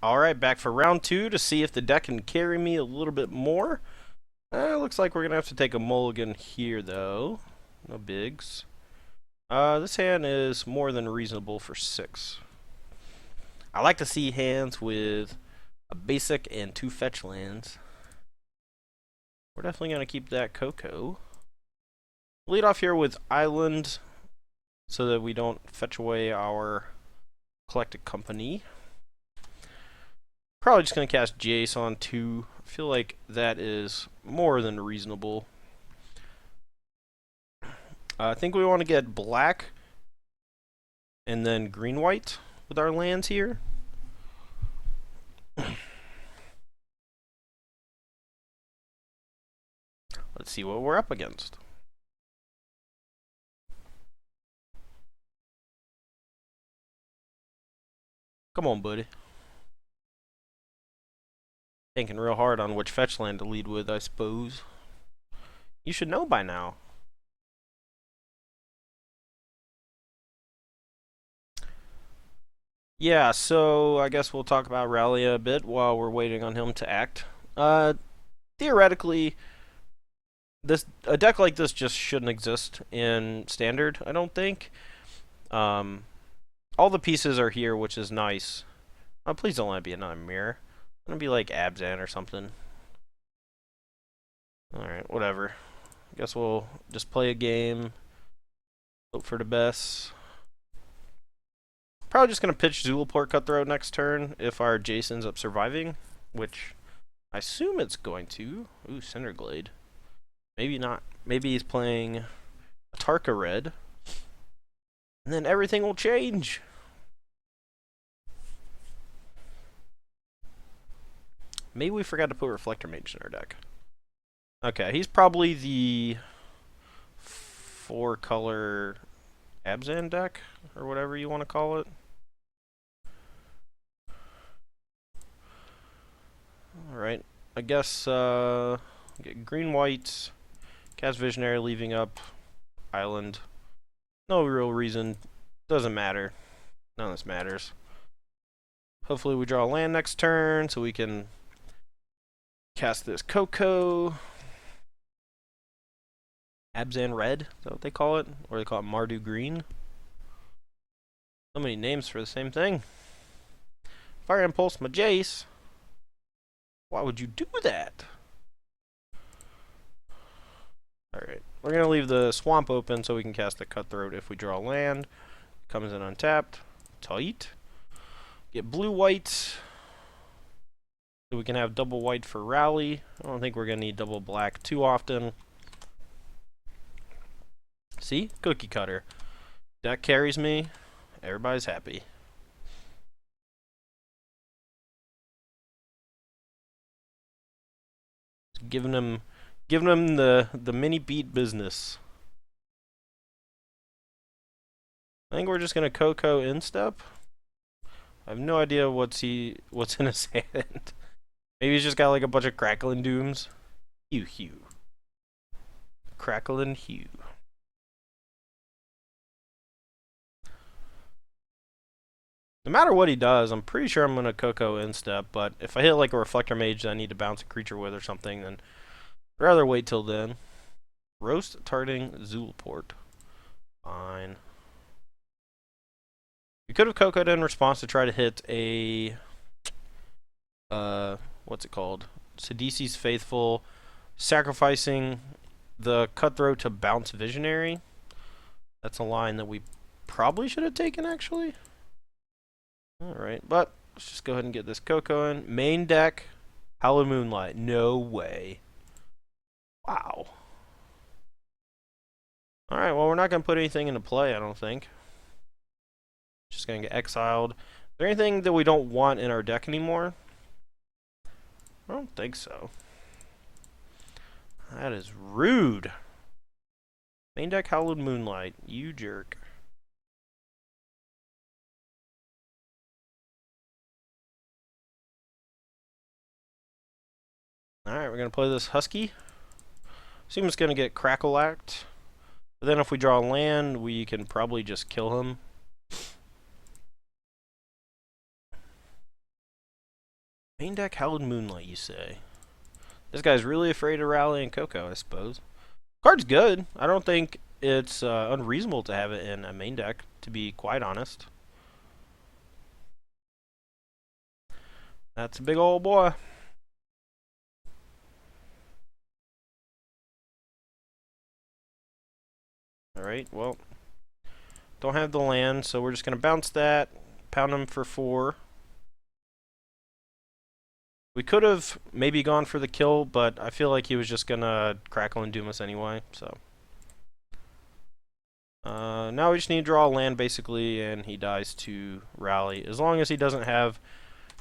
Alright, back for round two to see if the deck can carry me a little bit more. Looks like we're going to have to take a mulligan here, though. No bigs. This hand is more than reasonable for 6. I like to see hands with a basic and 2 fetch lands. We're definitely going to keep that Coco. Lead off here with Island so that we don't fetch away our Collected Company. Probably just going to cast Jace on 2. I feel like that is more than reasonable. I think we want to get black and then green-white with our lands here. Let's see what we're up against. Come on, buddy. Thinking real hard on which fetch land to lead with, I suppose. You should know by now. Yeah, so I guess we'll talk about Rally a bit while we're waiting on him to act. Theoretically, a deck like this just shouldn't exist in Standard, I don't think. All the pieces are here, which is nice. Please don't let it be another mirror. It's gonna be like Abzan or something. Alright, whatever. I guess we'll just play a game. Hope for the best. Probably just going to pitch Zulaport Cutthroat next turn if our Jace ends up surviving, which I assume it's going to. Ooh, Cinderglade. Maybe not. Maybe he's playing a Tarka Red. And then everything will change. Maybe we forgot to put Reflector Mage in our deck. Okay, he's probably the 4-color Abzan deck, or whatever you want to call it. Alright, I guess get green white, cast Visionary leaving up, Island. No real reason, doesn't matter. None of this matters. Hopefully we draw a land next turn so we can cast this Coco. Abzan Red, is that what they call it? Or they call it Mardu Green? So many names for the same thing. Fire Impulse, my Jace. Why would you do that? Alright, we're going to leave the swamp open so we can cast the Cutthroat if we draw land. Comes in untapped. Tight. Get blue-white. So we can have double white for Rally. I don't think we're going to need double black too often. See? Cookie cutter. Deck carries me. Everybody's happy. Giving him the mini beat business. I think we're just gonna Coco instep. I have no idea what's in his hand. Maybe he's just got like a bunch of crackling dooms. Hue. Crackling hue. No matter what he does, I'm pretty sure I'm going to Coco instep, but if I hit like a Reflector Mage that I need to bounce a creature with or something, then I'd rather wait till then. Roast Tarting Zulaport. Fine. We could have Coco'd in response to try to hit a... what's it called? Sidisi's Faithful, sacrificing the Cutthroat to bounce Visionary. That's a line that we probably should have taken, actually. Alright, but let's just go ahead and get this Coco in. Main deck, Hallowed Moonlight. No way. Wow. Alright, well, we're not going to put anything into play, I don't think. Just going to get exiled. Is there anything that we don't want in our deck anymore? I don't think so. That is rude. Main deck, Hallowed Moonlight. You jerk. Alright, we're going to play this Husky. Assume it's going to get Crackle-Act. But then if we draw land, we can probably just kill him. Main deck Hallowed Moonlight, you say? This guy's really afraid of Rally and Coco, I suppose. Card's good. I don't think it's unreasonable to have it in a main deck, to be quite honest. That's a big old boy. Alright, well, don't have the land, so we're just going to bounce that, pound him for 4. We could have maybe gone for the kill, but I feel like he was just going to crackle and doom us anyway, so. Now we just need to draw a land, basically, and he dies to Rally, as long as he doesn't have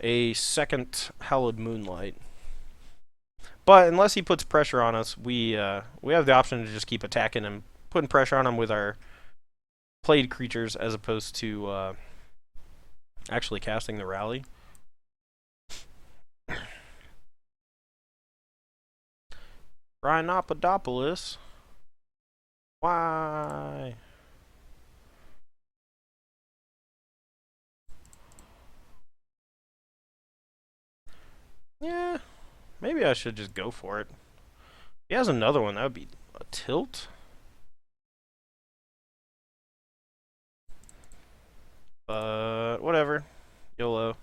a second Hallowed Moonlight. But unless he puts pressure on us, we have the option to just keep attacking him, putting pressure on him with our played creatures as opposed to actually casting the Rally. Rhinopodopoulos. Why? Yeah, maybe I should just go for it. If he has another one, that would be a tilt. But whatever. YOLO.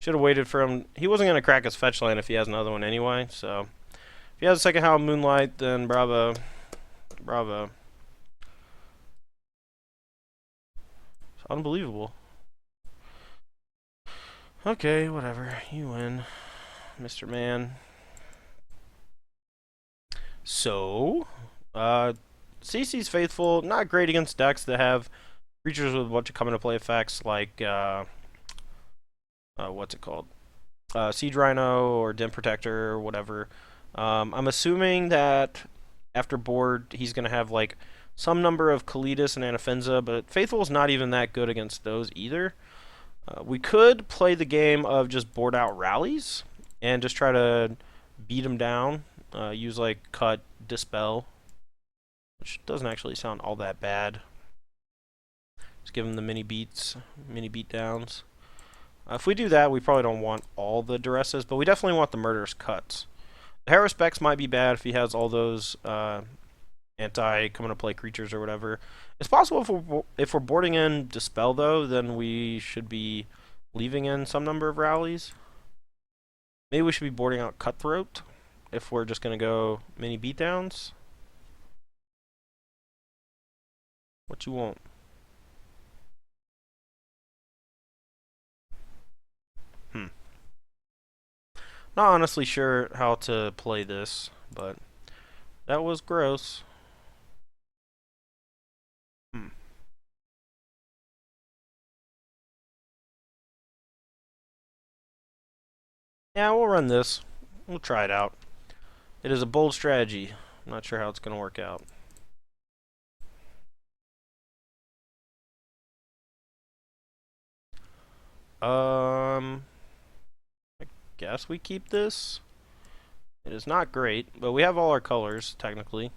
Should have waited for him. He wasn't going to crack his fetch land if he has another one anyway, so. If he has a second Hallowed Moonlight, then bravo. Bravo. It's unbelievable. Okay, whatever. You win, Mr. Man. So, CC's Faithful, not great against decks that have creatures with a bunch of come into play effects like, what's it called? Siege Rhino or Den Protector or whatever. I'm assuming that after board he's going to have like some number of Kalidas and Anafenza, but Faithful is not even that good against those either. We could play the game of just board out rallies and just try to beat him down. Use like Cut, Dispel, which doesn't actually sound all that bad. Just give him the mini beats, mini beat downs. If we do that, we probably don't want all the Duresses, but we definitely want the Murderous Cuts. The Harrow Specs might be bad if he has all those anti-come-into-play creatures or whatever. It's possible if we're boarding in Dispel, though, then we should be leaving in some number of rallies. Maybe we should be boarding out Cutthroat if we're just going to go mini beatdowns. What you want? Not honestly sure how to play this, but that was gross. Yeah, we'll run this. We'll try it out. It is a bold strategy. I'm not sure how it's going to work out. I guess we keep this. It is not great, but we have all our colors, technically.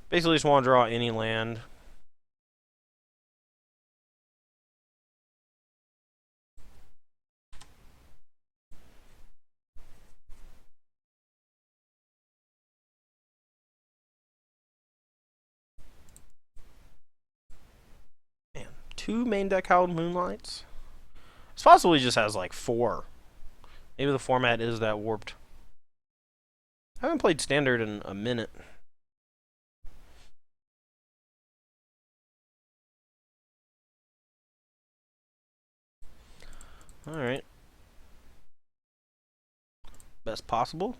Basically just want to draw any land. Man, 2 main deck Howled Moonlights? It's possible he just has like 4. Maybe the format is that warped. I haven't played Standard in a minute. Alright. Best possible.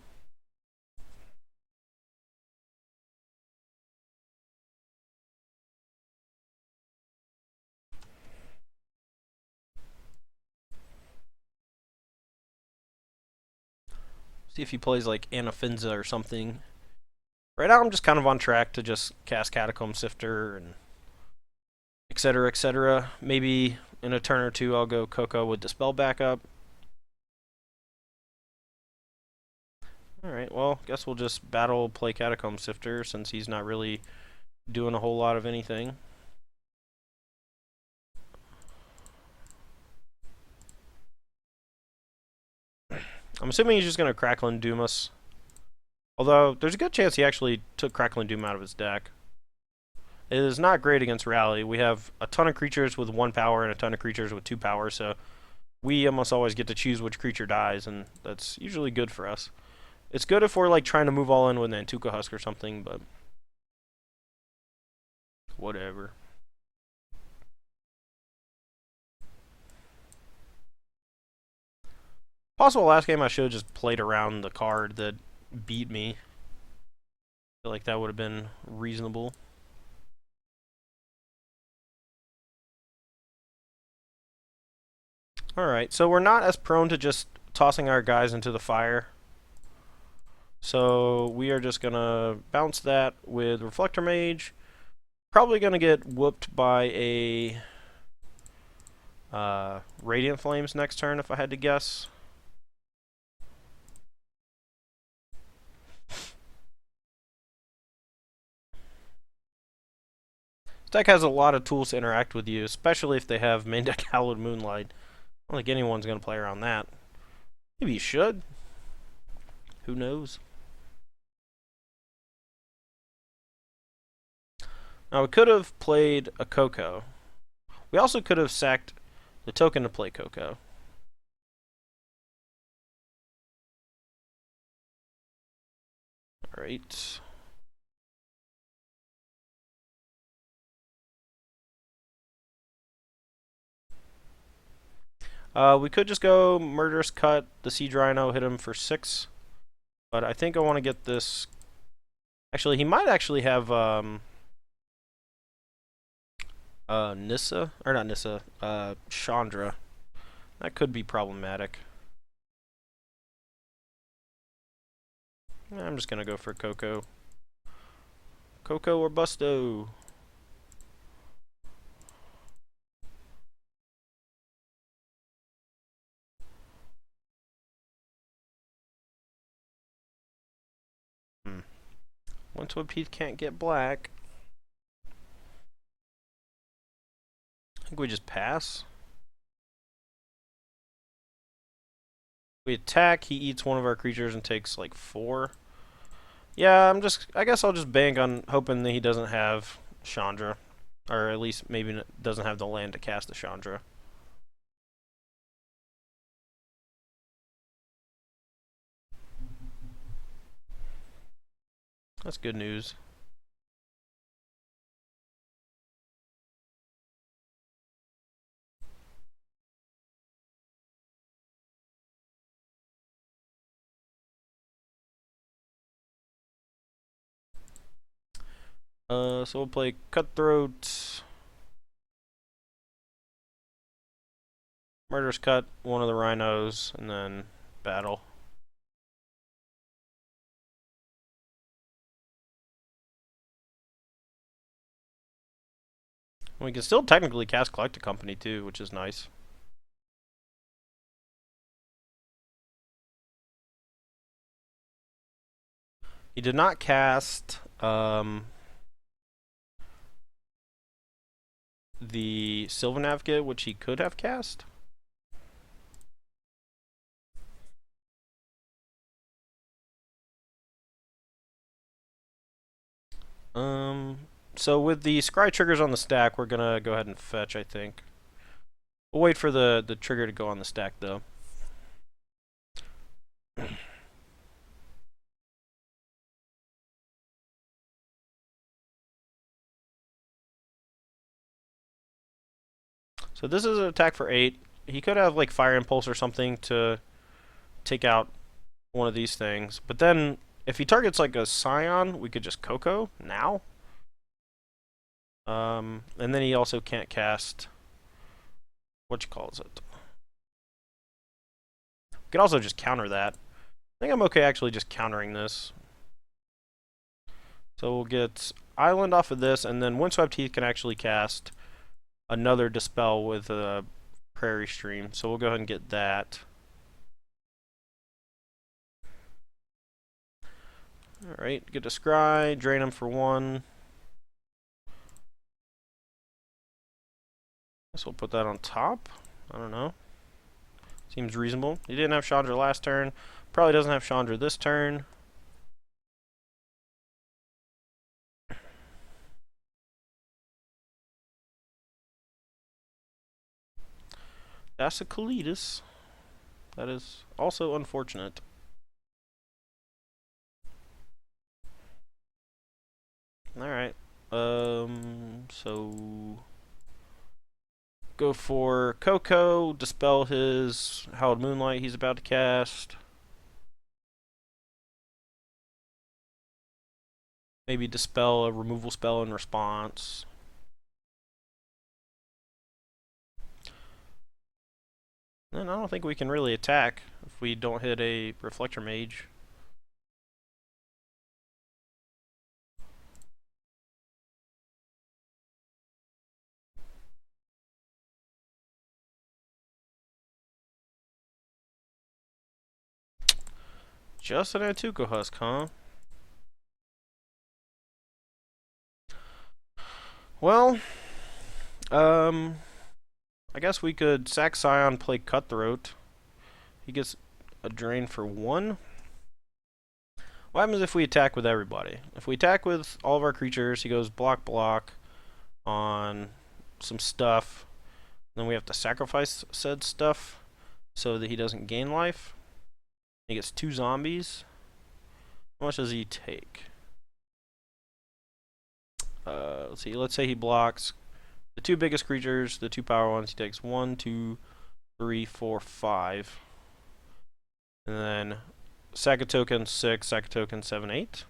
See if he plays like Anafenza or something. Right now I'm just kind of on track to just cast Catacomb Sifter and etc, etc. Maybe in a turn or two I'll go Coco with Dispel backup. Alright, well, guess we'll just battle play Catacomb Sifter since he's not really doing a whole lot of anything. I'm assuming he's just going to Crackle and Doom us. Although, there's a good chance he actually took Crackle and Doom out of his deck. It is not great against Rally. We have a ton of creatures with 1 power and a ton of creatures with 2 power, so we almost always get to choose which creature dies, and that's usually good for us. It's good if we're like trying to move all in with an Antuka Husk or something, but whatever. Possible last game I should have just played around the card that beat me. I feel like that would have been reasonable. Alright, so we're not as prone to just tossing our guys into the fire. So we are just gonna bounce that with Reflector Mage. Probably gonna get whooped by a Radiant Flames next turn if I had to guess. This deck has a lot of tools to interact with you, especially if they have main deck Hallowed Moonlight. I don't think anyone's going to play around that. Maybe you should. Who knows? Now, we could have played a Coco. We also could have sacked the token to play Coco. Alright. We could just go Murderous Cut, the Siege Rhino, hit him for 6. But I think I want to get this... Actually, he might actually have Nissa? Or not Nissa, Chandra. That could be problematic. I'm just gonna go for Coco. Coco or Busto. Once Heath can't get black. I think we just pass. We attack, he eats one of our creatures and takes like 4. Yeah, I guess I'll just bank on hoping that he doesn't have Chandra. Or at least maybe doesn't have the land to cast the Chandra. That's good news. So we'll play Cutthroat. Murderous Cut, one of the Rhinos, and then battle. We can still technically cast Collect a Company too, which is nice. He did not cast the Sylvan Advocate, which he could have cast. So with the Scry triggers on the stack, we're gonna go ahead and fetch, I think. We'll wait for the trigger to go on the stack, though. So this is an attack for 8. He could have like Fire Impulse or something to take out one of these things. But then if he targets like a Scion, we could just Coco now. And then he also can't cast what you calls it. We could also just counter that. I think I'm okay actually just countering this. So we'll get Island off of this, and then Windswept Heath can actually cast another Dispel with a Prairie Stream. So we'll go ahead and get that. Alright, get to Scry, drain him for 1. Guess we'll put that on top. I don't know. Seems reasonable. He didn't have Chandra last turn. Probably doesn't have Chandra this turn. That's a Kalidas. That is also unfortunate. Alright. So go for Coco, dispel his Howled Moonlight he's about to cast. Maybe dispel a removal spell in response. Then I don't think we can really attack if we don't hit a Reflector Mage. Just an Antuko Husk, huh? Well, I guess we could sack Scion, play Cutthroat. He gets a drain for 1. What happens if we attack with everybody? If we attack with all of our creatures, he goes block block on some stuff. Then we have to sacrifice said stuff so that he doesn't gain life. He gets 2 zombies. How much does he take? Let's see. Let's say he blocks the 2 biggest creatures, the 2 power ones. He takes 1, 2, 3, 4, 5. And then sack a token 6, sack a token 7, 8.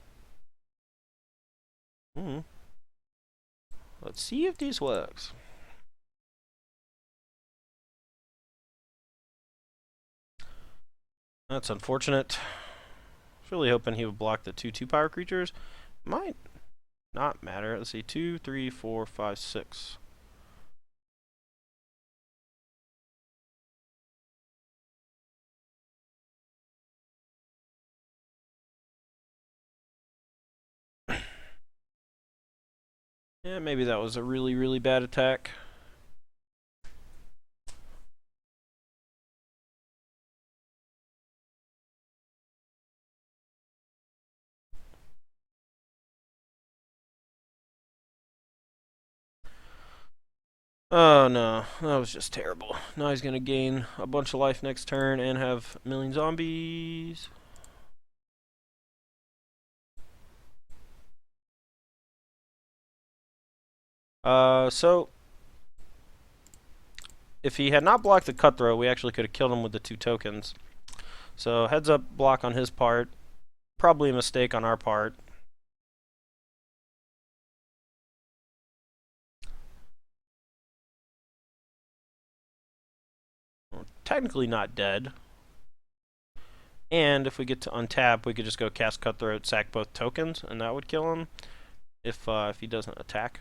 Let's see if this works. That's unfortunate. I was really hoping he would block the 2 power creatures. Might not matter. Let's see. 2, 3, 4, 5, 6. Yeah, maybe that was a really, really bad attack. Oh no, that was just terrible. Now he's gonna gain a bunch of life next turn and have a million zombies. So if he had not blocked the Cutthroat, we actually could have killed him with the 2 tokens. So heads up block on his part. Probably a mistake on our part. We're technically not dead. And if we get to untap, we could just go cast Cutthroat, sack both tokens, and that would kill him if he doesn't attack.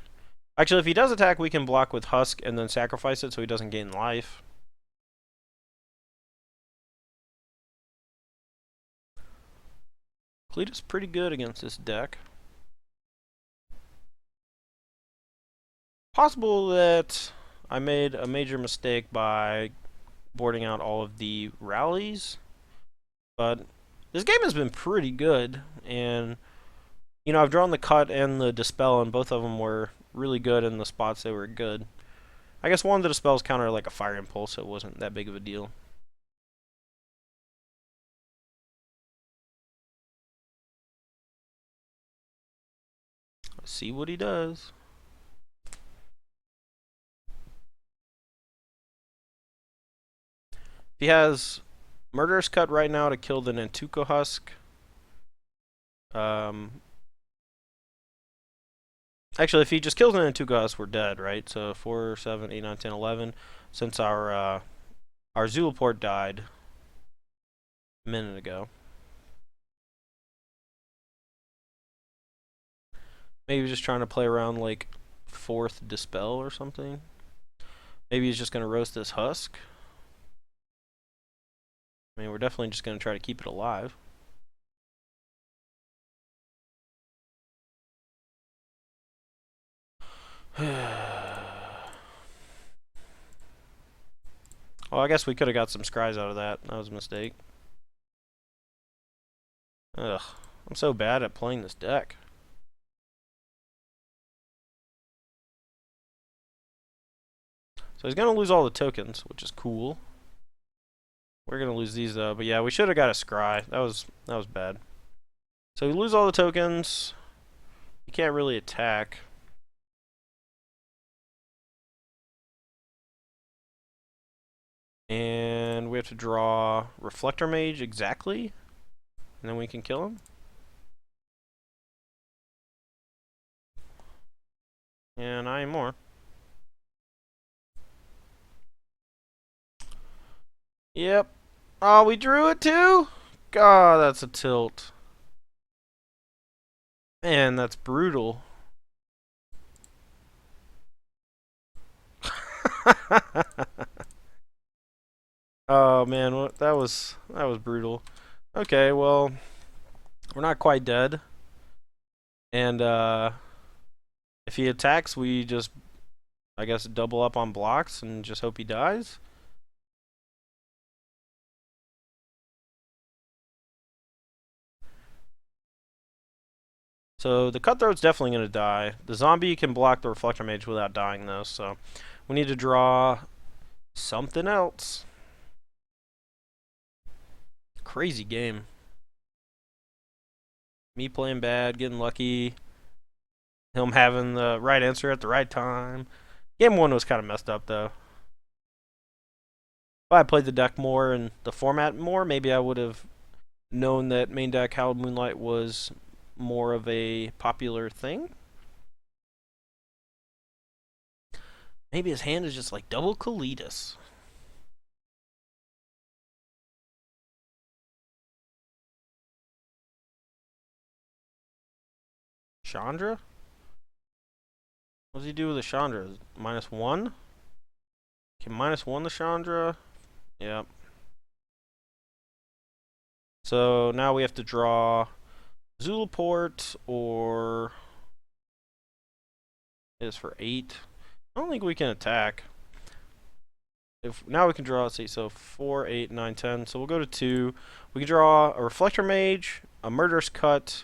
Actually, if he does attack, we can block with Husk and then sacrifice it so he doesn't gain life. Cleat is pretty good against this deck. Possible that I made a major mistake by boarding out all of the rallies, but this game has been pretty good, and you know, I've drawn the cut and the dispel, and both of them were really good in the spots they were good. I guess one of the dispels countered like a fire impulse, so it wasn't that big of a deal. Let's see what he does. He has Murderous Cut right now to kill the Nantuko Husk. Actually, if he just kills the Nantuko Husk, we're dead, right? So 4, 7, 8, 9, 10, 11. Since our Zulaport died a minute ago. Maybe he's just trying to play around like 4th Dispel or something. Maybe he's just going to roast this Husk. I mean, we're definitely just going to try to keep it alive. Oh, I guess we could have got some scries out of that. That was a mistake. Ugh. I'm so bad at playing this deck. So he's going to lose all the tokens, which is cool. We're going to lose these, though. But yeah, we should have got a scry. That was bad. So we lose all the tokens. You can't really attack. And we have to draw Reflector Mage exactly. And then we can kill him. And 9 more. Yep. Oh, we drew it too? God, that's a tilt. Man, that's brutal. Oh man, that was brutal. Okay, well, we're not quite dead. And if he attacks, we just, I guess, double up on blocks and just hope he dies. So the Cutthroat's definitely going to die. The zombie can block the Reflector Mage without dying, though, so we need to draw something else. Crazy game. Me playing bad, getting lucky. Him having the right answer at the right time. Game 1 was kind of messed up, though. If I played the deck more and the format more, maybe I would have known that main deck Hallowed Moonlight was more of a popular thing. Maybe his hand is just like double Kalidas. Chandra? What does he do with the Chandra? -1? Okay, -1 the Chandra. Yep. So now we have to draw Zulaport or it is for 8. I don't think we can attack. If now we can draw, let's see, so 4, 8, 9, 10. So we'll go to 2. We can draw a Reflector Mage, a Murderous Cut,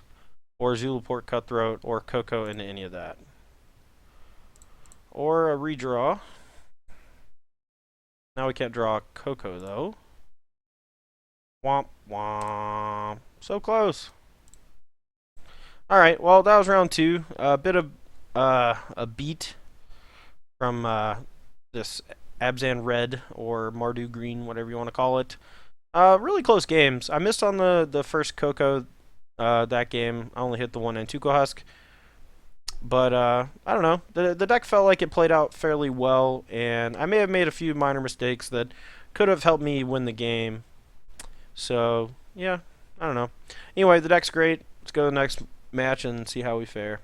or Zulaport Cutthroat, or Coco into any of that. Or a redraw. Now we can't draw Coco though. Womp womp. So close. Alright, well that was round 2. A bit of a beat from this Abzan Red or Mardu Green, whatever you want to call it. Really close games. I missed on the first Coco that game. I only hit the 1 Antuco Husk. But I don't know. The deck felt like it played out fairly well, and I may have made a few minor mistakes that could have helped me win the game. So, yeah, I don't know. Anyway, the deck's great. Let's go to the next match and see how we fare.